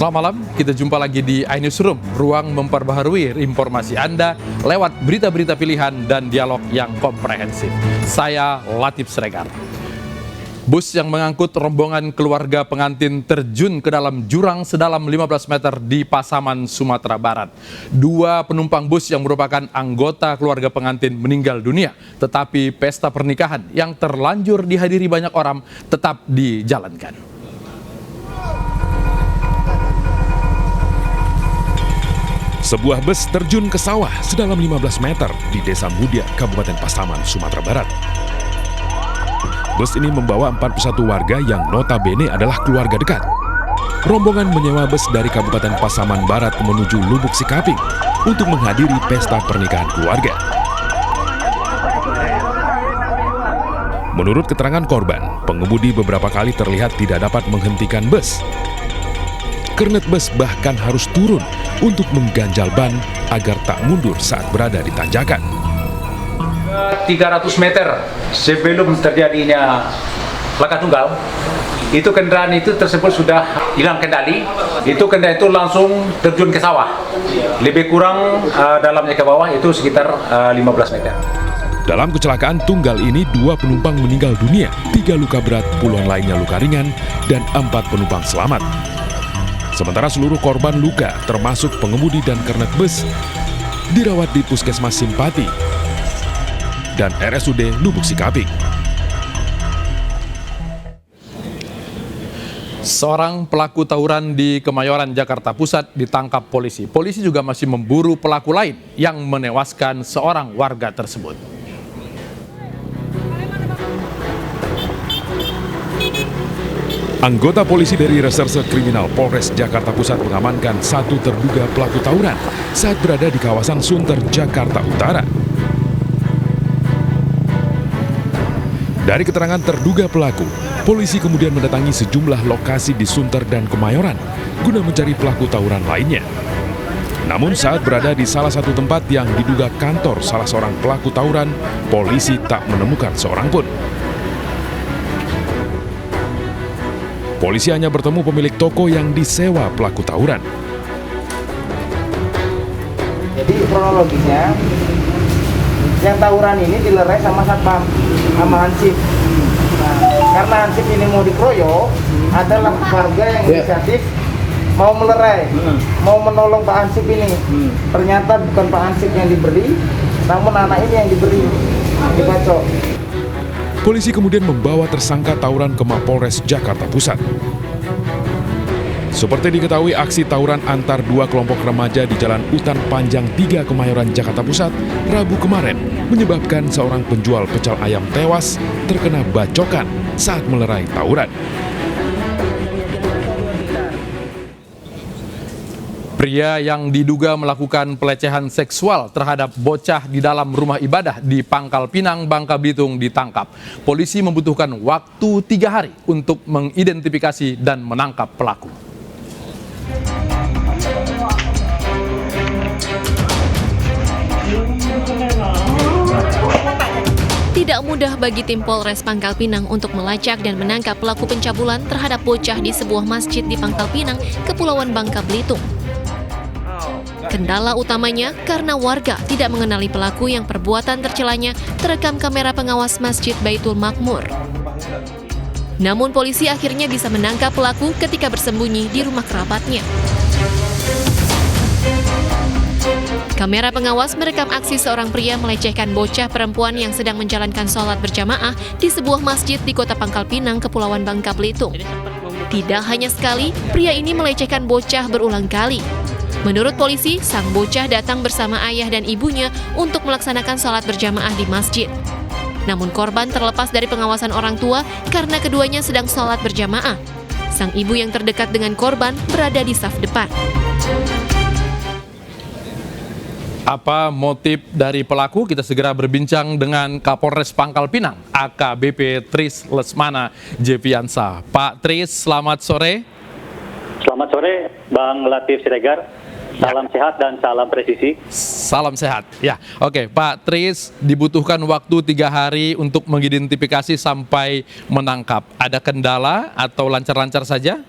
Selamat malam, kita jumpa lagi di iNewsroom, ruang memperbaharui informasi Anda lewat berita-berita pilihan dan dialog yang komprehensif. Saya Latif Sregar. Bus yang mengangkut rombongan keluarga pengantin terjun ke dalam jurang sedalam 15 meter di Pasaman, Sumatera Barat. 2 penumpang bus yang merupakan anggota keluarga pengantin meninggal dunia, tetapi pesta pernikahan yang terlanjur dihadiri banyak orang tetap dijalankan. Sebuah bus terjun ke sawah sedalam 15 meter di Desa Mudia, Kabupaten Pasaman, Sumatera Barat. Bus ini membawa 41 warga yang notabene adalah keluarga dekat. Rombongan menyewa bus dari Kabupaten Pasaman Barat menuju Lubuk Sikaping untuk menghadiri pesta pernikahan keluarga. Menurut keterangan korban, pengemudi beberapa kali terlihat tidak dapat menghentikan bus. Kernet bus bahkan harus turun untuk mengganjal ban agar tak mundur saat berada di tanjakan. 300 meter sebelum terjadinya laka tunggal, itu kendaraan itu tersebut sudah hilang kendali. Itu kendaraan itu langsung terjun ke sawah. Lebih kurang dalamnya ke bawah itu sekitar 15 meter. Dalam kecelakaan tunggal ini 2 penumpang meninggal dunia, 3 luka berat, puluhan lainnya luka ringan, dan 4 penumpang selamat. Sementara seluruh korban luka, termasuk pengemudi dan kernet bus, dirawat di Puskesmas Simpati dan RSUD Lubuk Sikaping. Seorang pelaku tawuran di Kemayoran, Jakarta Pusat ditangkap polisi. Polisi juga masih memburu pelaku lain yang menewaskan seorang warga tersebut. Anggota polisi dari Reserse Kriminal Polres Jakarta Pusat mengamankan 1 terduga pelaku tawuran saat berada di kawasan Sunter, Jakarta Utara. Dari keterangan terduga pelaku, polisi kemudian mendatangi sejumlah lokasi di Sunter dan Kemayoran guna mencari pelaku tawuran lainnya. Namun saat berada di salah satu tempat yang diduga kantor salah seorang pelaku tawuran, polisi tak menemukan seorang pun. Polisi hanya bertemu pemilik toko yang disewa pelaku tawuran. Jadi kronologisnya, yang tawuran ini dilerai sama satpam, sama Hansip. Nah, karena Hansip ini mau dikeroyok, adalah warga yang inisiatif mau melerai, mau menolong Pak Hansip ini. Ternyata bukan Pak Hansip yang diberi, namun anak ini yang diberi, dibacok. Polisi kemudian membawa tersangka tawuran ke Mapolres Jakarta Pusat. Seperti diketahui, aksi tawuran antar 2 kelompok remaja di Jalan Utan Panjang 3 Kemayoran, Jakarta Pusat, Rabu kemarin, menyebabkan seorang penjual pecel ayam tewas terkena bacokan saat melerai tawuran. Pria yang diduga melakukan pelecehan seksual terhadap bocah di dalam rumah ibadah di Pangkal Pinang, Bangka Belitung ditangkap. Polisi membutuhkan waktu 3 hari untuk mengidentifikasi dan menangkap pelaku. Tidak mudah bagi tim Polres Pangkal Pinang untuk melacak dan menangkap pelaku pencabulan terhadap bocah di sebuah masjid di Pangkal Pinang, Kepulauan Bangka Belitung. Kendala utamanya karena warga tidak mengenali pelaku yang perbuatan tercelanya terekam kamera pengawas Masjid Baitul Makmur. Namun polisi akhirnya bisa menangkap pelaku ketika bersembunyi di rumah kerabatnya. Kamera pengawas merekam aksi seorang pria melecehkan bocah perempuan yang sedang menjalankan sholat berjamaah di sebuah masjid di Kota Pangkal Pinang, Kepulauan Bangka Belitung. Tidak hanya sekali, pria ini melecehkan bocah berulang kali. Menurut polisi, sang bocah datang bersama ayah dan ibunya untuk melaksanakan sholat berjamaah di masjid. Namun korban terlepas dari pengawasan orang tua karena keduanya sedang sholat berjamaah. Sang ibu yang terdekat dengan korban berada di saf depan. Apa motif dari pelaku? Kita segera berbincang dengan Kapolres Pangkal Pinang, AKBP Tris Lesmana Jeviansa. Pak Tris, selamat sore. Selamat sore, Bang Latif Sregar. Salam sehat dan salam presisi. Salam sehat. Ya, oke, Pak Tris, dibutuhkan waktu 3 hari untuk mengidentifikasi sampai menangkap. Ada kendala atau lancar-lancar saja?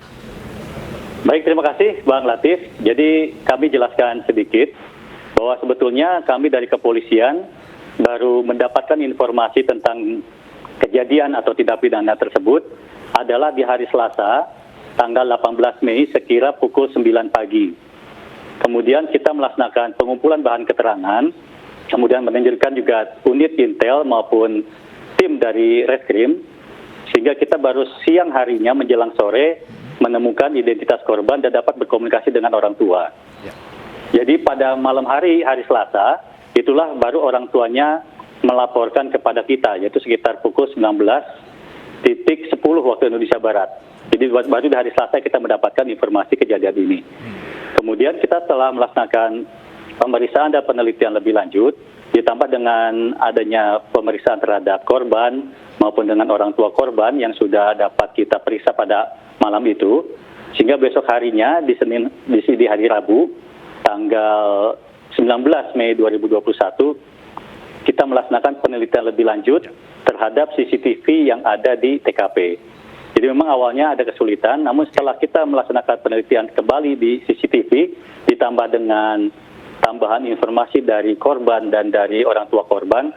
Baik, terima kasih Bang Latif. Jadi kami jelaskan sedikit bahwa sebetulnya kami dari kepolisian baru mendapatkan informasi tentang kejadian atau tindak pidana tersebut adalah di hari Selasa, tanggal 18 Mei sekira pukul 9 pagi. Kemudian kita melaksanakan pengumpulan bahan keterangan, kemudian menunjukkan juga unit intel maupun tim dari Reskrim, sehingga kita baru siang harinya menjelang sore menemukan identitas korban dan dapat berkomunikasi dengan orang tua. Ya. Jadi pada malam hari Selasa, itulah baru orang tuanya melaporkan kepada kita, yaitu sekitar pukul 19.10 waktu Indonesia Barat. Jadi baru di hari Selasa kita mendapatkan informasi kejadian ini. Kemudian kita telah melaksanakan pemeriksaan dan penelitian lebih lanjut, ditambah dengan adanya pemeriksaan terhadap korban maupun dengan orang tua korban yang sudah dapat kita periksa pada malam itu, sehingga besok harinya di hari Rabu tanggal 19 Mei 2021 kita melaksanakan penelitian lebih lanjut terhadap CCTV yang ada di TKP. Jadi memang awalnya ada kesulitan, namun setelah kita melaksanakan penelitian kembali di CCTV ditambah dengan tambahan informasi dari korban dan dari orang tua korban,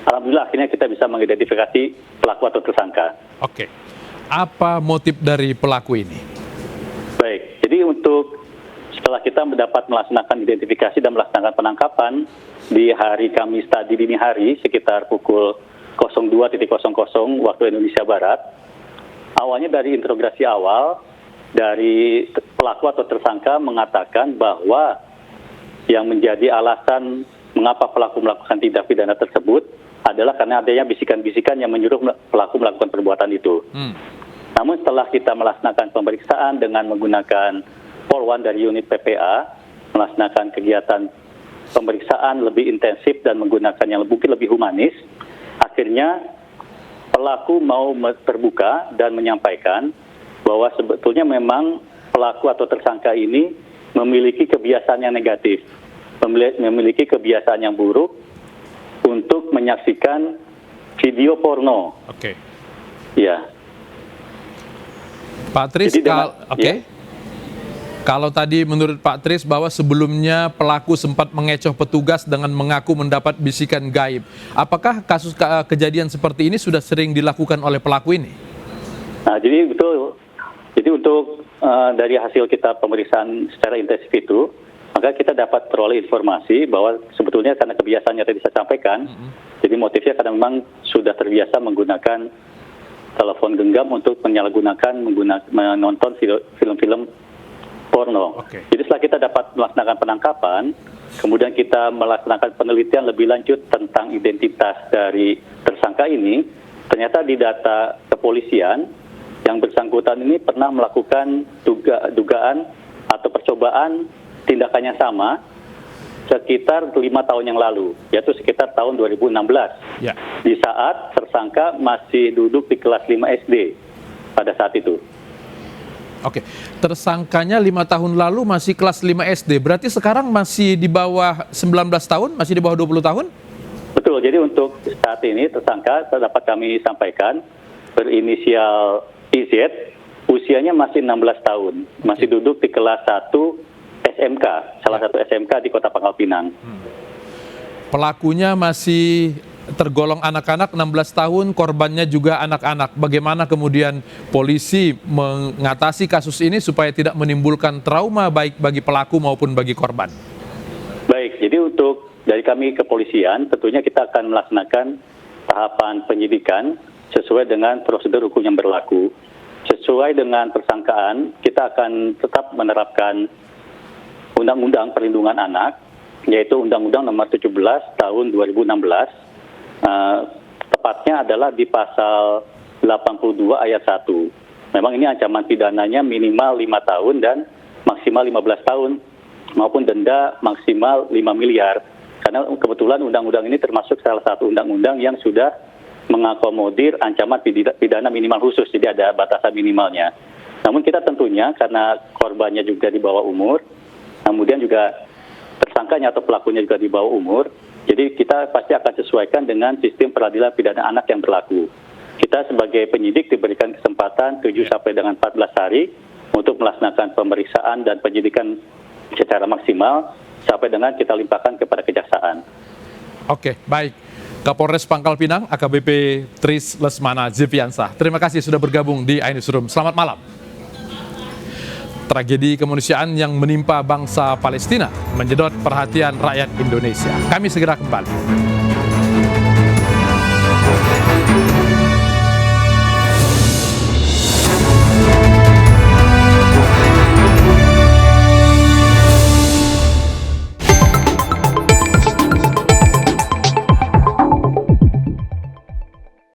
alhamdulillah akhirnya kita bisa mengidentifikasi pelaku atau tersangka. Oke. Apa motif dari pelaku ini? Baik, jadi untuk setelah kita mendapat melaksanakan identifikasi dan melaksanakan penangkapan di hari Kamis tadi dini hari sekitar pukul 02.00 waktu Indonesia Barat, awalnya dari interogasi awal dari pelaku atau tersangka mengatakan bahwa yang menjadi alasan mengapa pelaku melakukan tindak pidana tersebut adalah karena adanya bisikan-bisikan yang menyuruh pelaku melakukan perbuatan itu. Namun setelah kita melaksanakan pemeriksaan dengan menggunakan Polwan dari unit PPA, melaksanakan kegiatan pemeriksaan lebih intensif dan menggunakan yang mungkin lebih humanis, akhirnya pelaku mau terbuka dan menyampaikan bahwa sebetulnya memang pelaku atau tersangka ini memiliki kebiasaan yang negatif, memiliki kebiasaan yang buruk untuk menyaksikan video porno. Oke. Ya. Pak Tris, kalau tadi menurut Pak Tris bahwa sebelumnya pelaku sempat mengecoh petugas dengan mengaku mendapat bisikan gaib. Apakah kasus kejadian seperti ini sudah sering dilakukan oleh pelaku ini? Nah, jadi betul. Jadi untuk dari hasil kita pemeriksaan secara intensif itu, maka kita dapat peroleh informasi bahwa sebetulnya karena kebiasaannya tadi saya sampaikan, jadi motifnya karena memang sudah terbiasa menggunakan telepon genggam untuk menonton film-film porno. Okay. Jadi setelah kita dapat melaksanakan penangkapan, kemudian kita melaksanakan penelitian lebih lanjut tentang identitas dari tersangka ini, ternyata di data kepolisian yang bersangkutan ini pernah melakukan dugaan atau percobaan tindakan yang sama sekitar 5 tahun yang lalu, yaitu sekitar tahun 2016. Ya. Di saat tersangka masih duduk di kelas 5 SD pada saat itu. Oke, tersangkanya 5 tahun lalu masih kelas 5 SD, berarti sekarang masih di bawah 19 tahun, masih di bawah 20 tahun? Betul, jadi untuk saat ini tersangka dapat kami sampaikan berinisial IZ, usianya masih 16 tahun, masih duduk di kelas 1 SMK, salah satu SMK di Kota Pangkal Pinang. Pelakunya masih tergolong anak-anak, 16 tahun, korbannya juga anak-anak. Bagaimana kemudian polisi mengatasi kasus ini supaya tidak menimbulkan trauma baik bagi pelaku maupun bagi korban? Baik, jadi untuk dari kami kepolisian, tentunya kita akan melaksanakan tahapan penyidikan sesuai dengan prosedur hukum yang berlaku. Sesuai dengan persangkaan, kita akan tetap menerapkan Undang-Undang Perlindungan Anak, yaitu Undang-Undang Nomor 17 Tahun 2016. Tepatnya adalah di pasal 82 ayat 1. Memang ini ancaman pidananya minimal 5 tahun dan maksimal 15 tahun, maupun denda maksimal 5 miliar. Karena kebetulan undang-undang ini termasuk salah satu undang-undang yang sudah mengakomodir ancaman pidana minimal khusus, jadi ada batasan minimalnya. Namun kita tentunya karena korbannya juga di bawah umur, kemudian juga tersangkanya atau pelakunya juga di bawah umur, jadi kita pasti akan sesuaikan dengan sistem peradilan pidana anak yang berlaku. Kita sebagai penyidik diberikan kesempatan 7 sampai dengan 14 hari untuk melaksanakan pemeriksaan dan penyidikan secara maksimal sampai dengan kita limpahkan kepada kejaksaan. Oke, baik. Kapolres Pangkal Pinang, AKBP Tris Lesmana Zeviansah. Terima kasih sudah bergabung di iNewsroom. Selamat malam. Tragedi kemanusiaan yang menimpa bangsa Palestina menjedot perhatian rakyat Indonesia. Kami segera kembali.